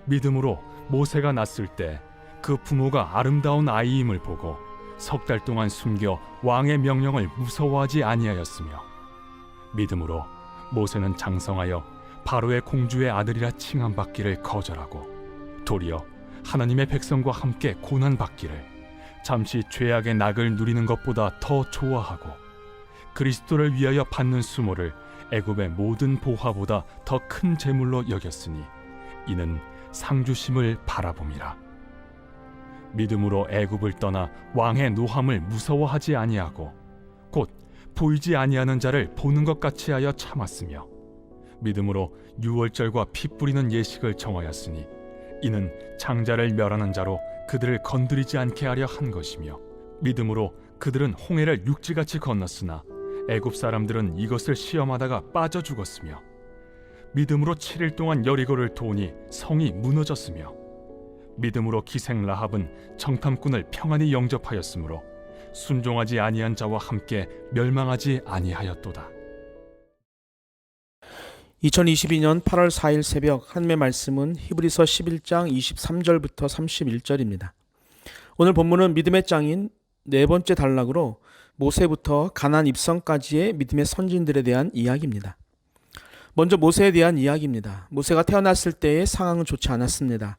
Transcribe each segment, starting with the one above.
믿음으로 모세가 낳았을 때 그 부모가 아름다운 아이임을 보고 석 달 동안 숨겨 왕의 명령을 무서워하지 아니하였으며, 믿음으로 모세는 장성하여 바로의 공주의 아들이라 칭함받기를 거절하고 도리어 하나님의 백성과 함께 고난받기를 잠시 죄악의 낙을 누리는 것보다 더 좋아하고 그리스도를 위하여 받는 수모를 애굽의 모든 보화보다 더 큰 재물로 여겼으니 이는 상주심을 바라봄이라. 믿음으로 애굽을 떠나 왕의 노함을 무서워하지 아니하고 곧 보이지 아니하는 자를 보는 것 같이 하여 참았으며, 믿음으로 유월절과 피 뿌리는 예식을 정하였으니 이는 장자를 멸하는 자로 그들을 건드리지 않게 하려 한 것이며, 믿음으로 그들은 홍해를 육지같이 건넜으나 애굽 사람들은 이것을 시험하다가 빠져 죽었으며, 믿음으로 7일 동안 여리고를 도우니 성이 무너졌으며, 믿음으로 기생 라합은 정탐꾼을 평안히 영접하였으므로 순종하지 아니한 자와 함께 멸망하지 아니하였도다. 2022년 8월 4일 새벽 하나님의 말씀은 히브리서 11장 23절부터 31절입니다. 오늘 본문은 믿음의 짱인 네 번째 단락으로 모세부터 가나안 입성까지의 믿음의 선진들에 대한 이야기입니다. 먼저 모세에 대한 이야기입니다. 모세가 태어났을 때의 상황은 좋지 않았습니다.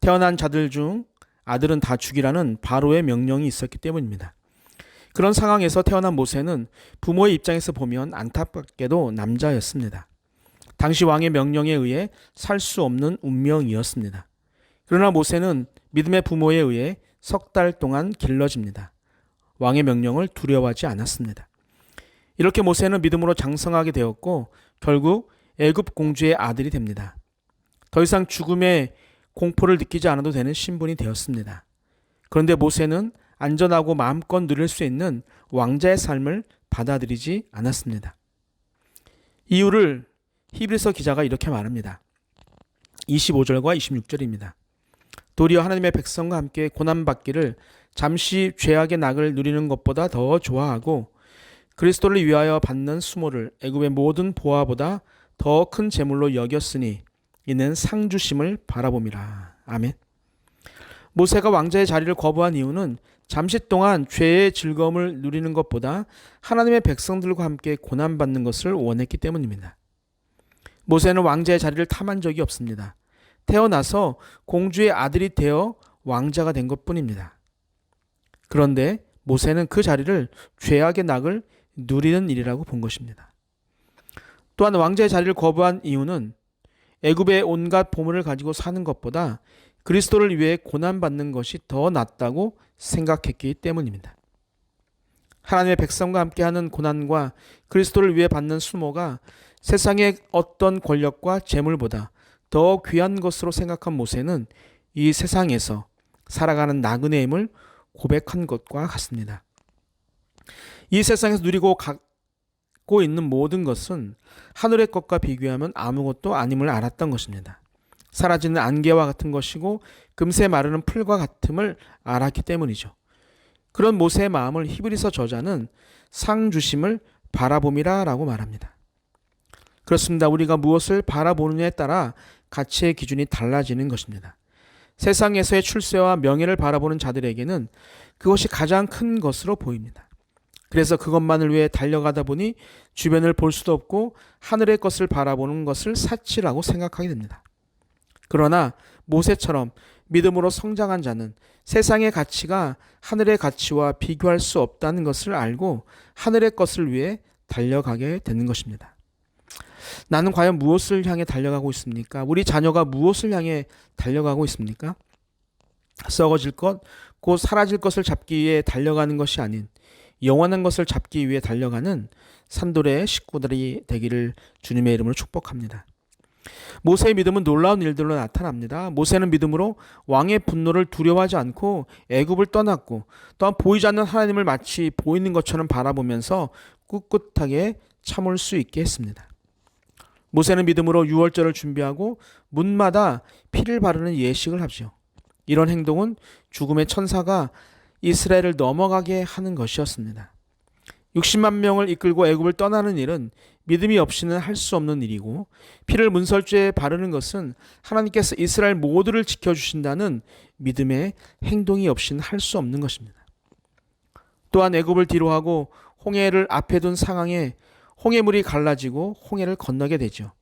태어난 자들 중 아들은 다 죽이라는 바로의 명령이 있었기 때문입니다. 그런 상황에서 태어난 모세는 부모의 입장에서 보면 안타깝게도 남자였습니다. 당시 왕의 명령에 의해 살 수 없는 운명이었습니다. 그러나 모세는 믿음의 부모에 의해 석 달 동안 길러집니다. 왕의 명령을 두려워하지 않았습니다. 이렇게 모세는 믿음으로 장성하게 되었고 결국 애굽 공주의 아들이 됩니다. 더 이상 죽음의 공포를 느끼지 않아도 되는 신분이 되었습니다. 그런데 모세는 안전하고 마음껏 누릴 수 있는 왕자의 삶을 받아들이지 않았습니다. 이유를 히브리서 기자가 이렇게 말합니다. 25절과 26절입니다. 도리어 하나님의 백성과 함께 고난받기를 잠시 죄악의 낙을 누리는 것보다 더 좋아하고 그리스도를 위하여 받는 수모를 애굽의 모든 보화보다 더 큰 재물로 여겼으니 이는 상주심을 바라봄이라. 아멘. 모세가 왕자의 자리를 거부한 이유는 잠시 동안 죄의 즐거움을 누리는 것보다 하나님의 백성들과 함께 고난받는 것을 원했기 때문입니다. 모세는 왕자의 자리를 탐한 적이 없습니다. 태어나서 공주의 아들이 되어 왕자가 된 것뿐입니다. 그런데 모세는 그 자리를 죄악의 낙을 누리는 일이라고 본 것입니다. 또한 왕자의 자리를 거부한 이유는 애굽의 온갖 보물을 가지고 사는 것보다 그리스도를 위해 고난받는 것이 더 낫다고 생각했기 때문입니다. 하나님의 백성과 함께하는 고난과 그리스도를 위해 받는 수모가 세상의 어떤 권력과 재물보다 더 귀한 것으로 생각한 모세는 이 세상에서 살아가는 나그네임을 고백한 것과 같습니다. 이 세상에서 누리고 갖고 있는 모든 것은 하늘의 것과 비교하면 아무것도 아님을 알았던 것입니다. 사라지는 안개와 같은 것이고 금세 마르는 풀과 같음을 알았기 때문이죠. 그런 모세의 마음을 히브리서 저자는 상주심을 바라봄이라 라고 말합니다. 그렇습니다. 우리가 무엇을 바라보느냐에 따라 가치의 기준이 달라지는 것입니다. 세상에서의 출세와 명예를 바라보는 자들에게는 그것이 가장 큰 것으로 보입니다. 그래서 그것만을 위해 달려가다 보니 주변을 볼 수도 없고 하늘의 것을 바라보는 것을 사치라고 생각하게 됩니다. 그러나 모세처럼 믿음으로 성장한 자는 세상의 가치가 하늘의 가치와 비교할 수 없다는 것을 알고 하늘의 것을 위해 달려가게 되는 것입니다. 나는 과연 무엇을 향해 달려가고 있습니까? 우리 자녀가 무엇을 향해 달려가고 있습니까? 썩어질 것, 곧 사라질 것을 잡기 위해 달려가는 것이 아닌 영원한 것을 잡기 위해 달려가는 산돌의 식구들이 되기를 주님의 이름으로 축복합니다. 모세의 믿음은 놀라운 일들로 나타납니다. 모세는 믿음으로 왕의 분노를 두려워하지 않고 애굽을 떠났고 또한 보이지 않는 하나님을 마치 보이는 것처럼 바라보면서 꿋꿋하게 참을 수 있게 했습니다. 모세는 믿음으로 유월절을 준비하고 문마다 피를 바르는 예식을 하지요. 이런 행동은 죽음의 천사가 이스라엘을 넘어가게 하는 것이었습니다. 60만 명을 이끌고 애굽을 떠나는 일은 믿음이 없이는 할 수 없는 일이고, 피를 문설주에 바르는 것은 하나님께서 이스라엘 모두를 지켜주신다는 믿음의 행동이 없이는 할 수 없는 것입니다. 또한 애굽을 뒤로하고 홍해를 앞에 둔 상황에 홍해물이 갈라지고 홍해를 건너게 되죠.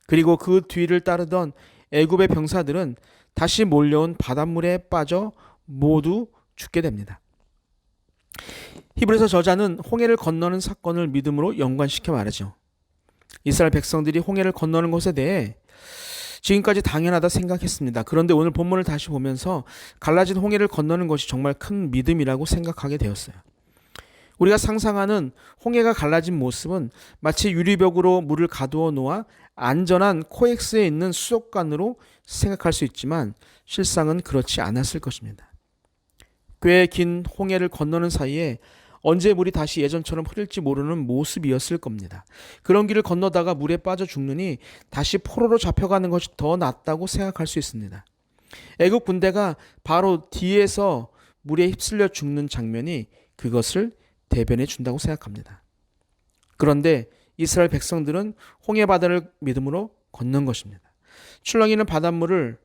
그리고 그 뒤를 따르던 애굽의 병사들은 다시 몰려온 바닷물에 빠져 모두 죽게 됩니다. 히브리서 저자는 홍해를 건너는 사건을 믿음으로 연관시켜 말하죠. 이스라엘 백성들이 홍해를 건너는 것에 대해 지금까지 당연하다 생각했습니다. 그런데 오늘 본문을 다시 보면서 갈라진 홍해를 건너는 것이 정말 큰 믿음이라고 생각하게 되었어요. 우리가 상상하는 홍해가 갈라진 모습은 마치 유리벽으로 물을 가두어 놓아 안전한 코엑스에 있는 수족관으로 생각할 수 있지만 실상은 그렇지 않았을 것입니다. 꽤 긴 홍해를 건너는 사이에 언제 물이 다시 예전처럼 흐를지 모르는 모습이었을 겁니다. 그런 길을 건너다가 물에 빠져 죽느니 다시 포로로 잡혀가는 것이 더 낫다고 생각할 수 있습니다. 애국 군대가 바로 뒤에서 물에 휩쓸려 죽는 장면이 그것을 대변해 준다고 생각합니다. 그런데 이스라엘 백성들은 홍해 바다를 믿음으로 건넌 것입니다. 출렁이는 바닷물을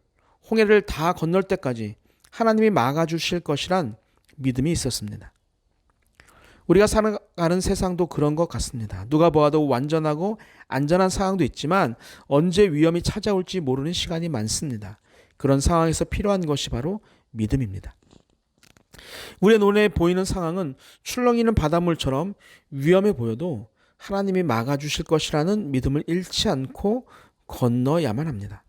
홍해를 다 건널 때까지 하나님이 막아주실 것이란 믿음이 있었습니다. 우리가 살아가는 세상도 그런 것 같습니다. 누가 보아도 완전하고 안전한 상황도 있지만 언제 위험이 찾아올지 모르는 시간이 많습니다. 그런 상황에서 필요한 것이 바로 믿음입니다. 우리의 눈에 보이는 상황은 출렁이는 바닷물처럼 위험해 보여도 하나님이 막아주실 것이라는 믿음을 잃지 않고 건너야만 합니다.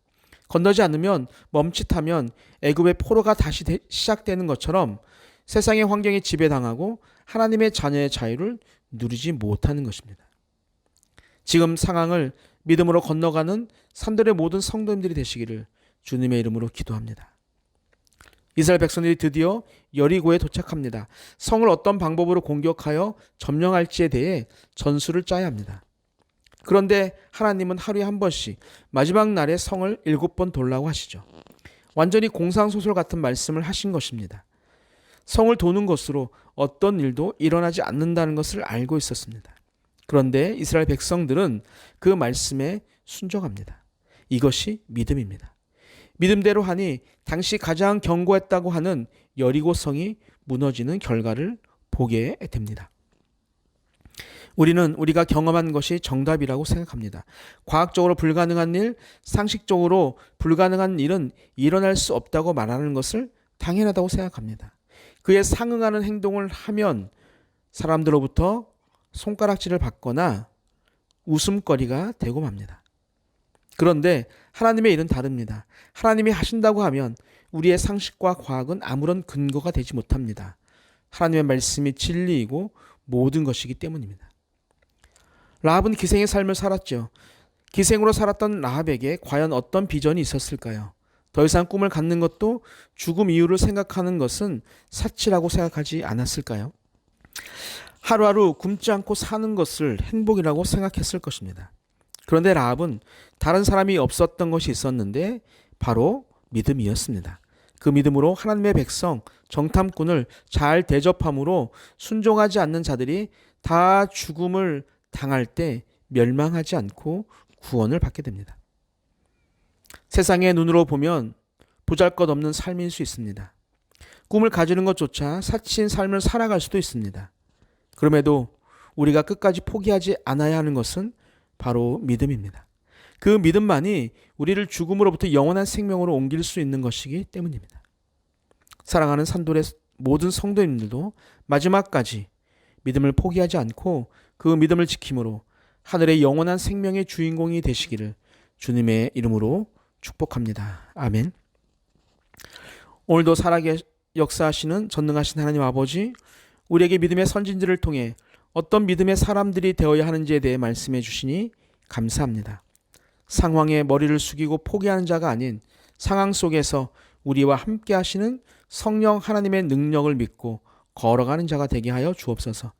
건너지 않으면 멈칫하면 애굽의 포로가 다시 시작되는 것처럼 세상의 환경에 지배당하고 하나님의 자녀의 자유를 누리지 못하는 것입니다. 지금 상황을 믿음으로 건너가는 산들의 모든 성도님들이 되시기를 주님의 이름으로 기도합니다. 이스라엘 백성들이 드디어 여리고에 도착합니다. 성을 어떤 방법으로 공격하여 점령할지에 대해 전술을 짜야 합니다. 그런데 하나님은 하루에 한 번씩 마지막 날에 성을 7번 돌라고 하시죠. 완전히 공상소설 같은 말씀을 하신 것입니다. 성을 도는 것으로 어떤 일도 일어나지 않는다는 것을 알고 있었습니다. 그런데 이스라엘 백성들은 그 말씀에 순종합니다. 이것이 믿음입니다. 믿음대로 하니 당시 가장 견고했다고 하는 여리고 성이 무너지는 결과를 보게 됩니다. 우리는 우리가 경험한 것이 정답이라고 생각합니다. 과학적으로 불가능한 일, 상식적으로 불가능한 일은 일어날 수 없다고 말하는 것을 당연하다고 생각합니다. 그에 상응하는 행동을 하면 사람들로부터 손가락질을 받거나 웃음거리가 되고 맙니다. 그런데 하나님의 일은 다릅니다. 하나님이 하신다고 하면 우리의 상식과 과학은 아무런 근거가 되지 못합니다. 하나님의 말씀이 진리이고 모든 것이기 때문입니다. 라합은 기생의 삶을 살았죠. 기생으로 살았던 라합에게 과연 어떤 비전이 있었을까요? 더 이상 꿈을 갖는 것도 죽음 이유를 생각하는 것은 사치라고 생각하지 않았을까요? 하루하루 굶지 않고 사는 것을 행복이라고 생각했을 것입니다. 그런데 라합은 다른 사람이 없었던 것이 있었는데 바로 믿음이었습니다. 그 믿음으로 하나님의 백성, 정탐꾼을 잘 대접함으로 순종하지 않는 자들이 다 죽음을 당할 때 멸망하지 않고 구원을 받게 됩니다. 세상의 눈으로 보면 보잘것없는 삶일 수 있습니다. 꿈을 가지는 것조차 사치인 삶을 살아갈 수도 있습니다. 그럼에도 우리가 끝까지 포기하지 않아야 하는 것은 바로 믿음입니다. 그 믿음만이 우리를 죽음으로부터 영원한 생명으로 옮길 수 있는 것이기 때문입니다. 사랑하는 산돌의 모든 성도님들도 마지막까지 믿음을 포기하지 않고 그 믿음을 지킴으로 하늘의 영원한 생명의 주인공이 되시기를 주님의 이름으로 축복합니다. 아멘. 오늘도 살아계 역사하시는 전능하신 하나님 아버지, 우리에게 믿음의 선진들을 통해 어떤 믿음의 사람들이 되어야 하는지에 대해 말씀해 주시니 감사합니다. 상황에 머리를 숙이고 포기하는 자가 아닌 상황 속에서 우리와 함께 하시는 성령 하나님의 능력을 믿고 걸어가는 자가 되게 하여 주옵소서.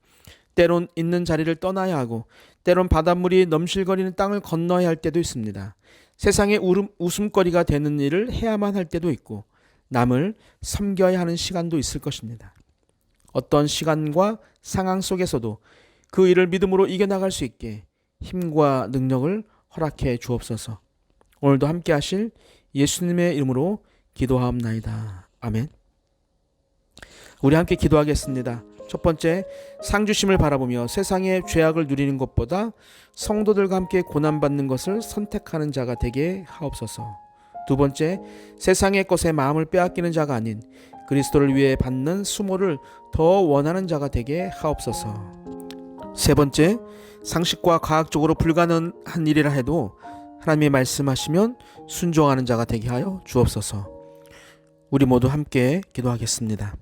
때론 있는 자리를 떠나야 하고 때론 바닷물이 넘실거리는 땅을 건너야 할 때도 있습니다. 세상의 웃음거리가 되는 일을 해야만 할 때도 있고 남을 섬겨야 하는 시간도 있을 것입니다. 어떤 시간과 상황 속에서도 그 일을 믿음으로 이겨나갈 수 있게 힘과 능력을 허락해 주옵소서. 오늘도 함께 하실 예수님의 이름으로 기도하옵나이다. 아멘. 우리 함께 기도하겠습니다. 첫 번째, 상주심을 바라보며 세상의 죄악을 누리는 것보다 성도들과 함께 고난받는 것을 선택하는 자가 되게 하옵소서. 두 번째, 세상의 것에 마음을 빼앗기는 자가 아닌 그리스도를 위해 받는 수모를 더 원하는 자가 되게 하옵소서. 세 번째, 상식과 과학적으로 불가능한 일이라 해도 하나님이 말씀하시면 순종하는 자가 되게 하여 주옵소서. 우리 모두 함께 기도하겠습니다.